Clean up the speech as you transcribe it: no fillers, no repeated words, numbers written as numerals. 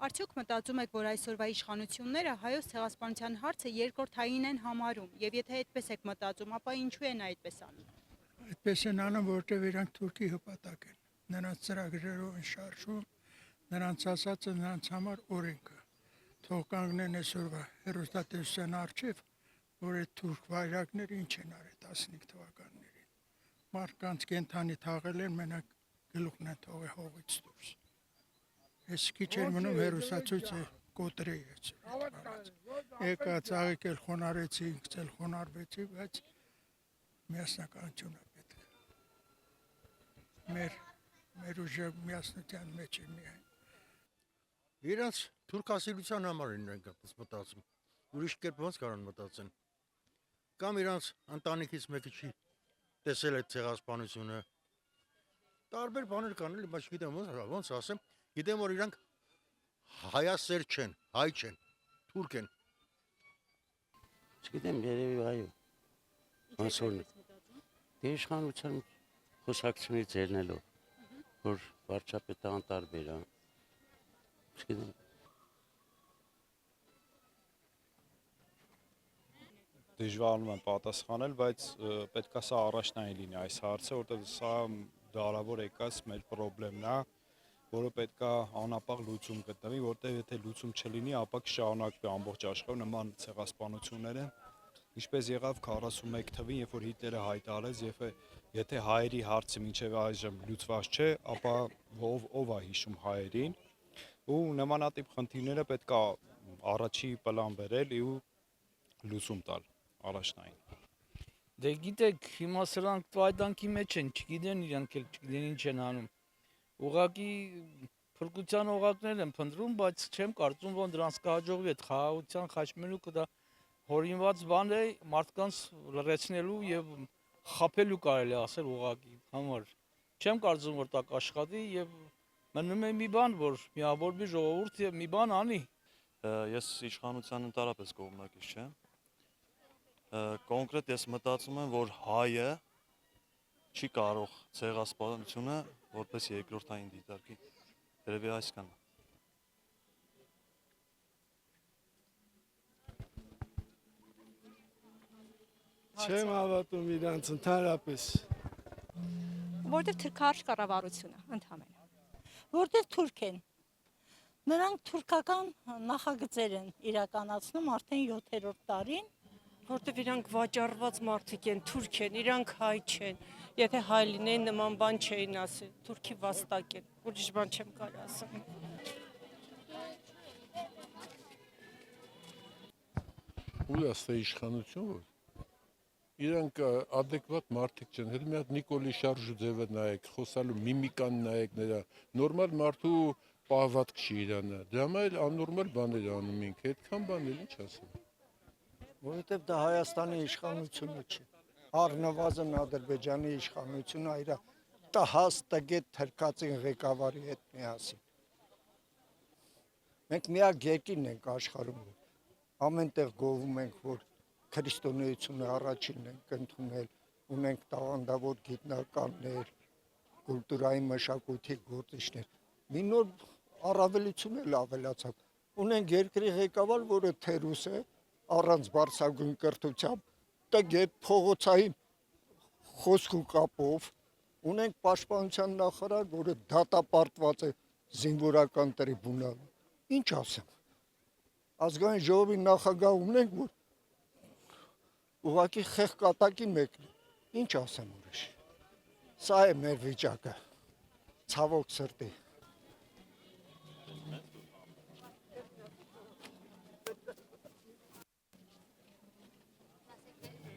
Արդյոք մտածում եք, որ այսօրվա իշխանությունները հայոց ցեղասպանության հարցը երկրորդային են համարում, եւ եթե այդպես եք մտածում, ապա ինչու են այդպես անում։ Այդպես են անում, որտեղ իրանք Թուրքի հպատակ են։ Նրանց ծրագրերով են շարժում, նրանց ասածը նրանց համար օրենքը։ Թող կանգնեն այսօրվա հերոստատեսության առջև, որ այդ թուրք վայրակները ինչ են արել 15 թվականներին։ Մարդկանց կենթանի թաղել են, մենակ գլուխն են թողել հողից դուրս։ Ես քիչ էր մնում հերոստացույցը կոտրեի այսօր։ Եկա ծաղիկ էլ խոնարեցի, ինքս էլ խոնարհվեցի, բայց միասնականություն է պետք։ Մեր ուժը միասնության մեջ է միայն։ Իրանց թուրքասիրության համար են նրանք այդպես մտածում։ Ուրիշ կերպ ոնց կարան մտածեն։ Կամ իրանց ընտանիքից մեկը չի տեսել այդ ցեղասպանությունը։ Տարբեր բաներ կան, էլի, բայց գիտեմ ոնց ասեմ, գիտեմ որ իրանք հայասեր չեն, հայ չեն, թուրք են։ Չգիտեմ, երևի այո։ Անսորն է։ Իշխանության խոսակցությունից ելնելով, որ վարչապետը անտարբեր է։ Չգիտեմ։ Դժվարանում եմ պատասխանել, բայց պետք է սա առաջնային լինի այս հարցը, որտեղ սա դարավոր եկած մեր խնդիրն է, որը պետք է անապահ լուծում գտնվի, որտեղ եթե լուծում չլինի, ապա կշարունակվի ամբողջ աշխարհում նման ցեղասպանությունները, ինչպես եղավ 41 թվին, երբ որ Հիտլերը հայտարարեց, եթե հայերի հարցը մինչև այժմ լուծված չէ, ապա ով է հիշում հայերին, ու նմանատիպ խնդիրները պետք է առաջի պլան բերել ու լուծում տալ առաջնային։ Դե գիտեք, հիմա սրանք տվայտանքի մեջ են, չգիտեն իրանք էլ չգիտեն ինչ են անում։ Ուղղակի փրկության օղակներ են փնտրում, բայց չեմ կարծում, որ դրանց կհաջողվի այդ խաղաղության խաչմերուկը դա հորինված բան է մարդկանց լրացնելու եւ խաբելու կարելի ասել ուղղակի համար։ Չեմ կարծում, որ դա կաշխատի եւ մնում է մի բան, որ միավորվի ժողովուրդ եւ մի բան անի։ Ես իշխանության ընդհանրապես կողմնակից չեմ։ Կոնկրետ ես մտածում եմ, որ հայը չի կարող ցեղասպանությունը որպես երկրորդային դիտարկի։ Երևի այսքան։ Չեմ հավատում իրանց ընդհանրապես։ Որտեղ թրքարշ կառավարությունը ընդհանրապես։ Որտեղ թուրք են։ Նրանք թուրքական նախագծեր են իրականացնում արդեն 7-րդ տարին, որտեղ իրանք վաճառված մարդիկ են, թուրք են, իրանք հայ չեն։ Եթե հայ լինեն նման բան չէին ասել, թուրքի վաստակ են, ուրիշ բան չեմ կարող ասել։ Ու ասա իշխանություն որ իրանք adekvat մարդիկ չեն, հետ մի հատ Նիկոլի շարժու ձևը նայեք, խոսալու միմիկան նայեք նրա, նորմալ մարդու պահվածք չի իրանը, դրա համար էլ աննորմալ բաներ անում ինքը, այդքան բաներ ինչ ասեմ։ Որովհետև դա Հայաստանի իշխանությունը չի, առնվազն Ադրբեջանի իշխանությունը այրա տհաս տգետ թրքածին ղեկավարի հետ միասին։ Մենք միակ երկիրն ենք աշխարհում, ամենտեղ գովում ենք, որ քրիստոնեությունը առաջինն ենք ընդունել, ունենք տաղանդավոր գիտնականներ, կուլտուրայի մշակույթի գործիչներ։ Մի նոր առավելություն էլ ավելացավ։ Ունենք երկրի ղեկավար, որը թերուս է, առանց բարձրագույն կրթությամբ, տգետ փողոցային խոսք ու կապով, ունենք պաշտպանության նախարար, որը դատապարտված է զինվորական տրիբունալում։ Ինչ ասեմ։ Ազգային ժողովի նախագահ ունենք, որ ուղղակի խեղկատակի մեկն է, ինչ ասեմ ուրիշ, սա է մեր վիճակը, ցավոք սրտի։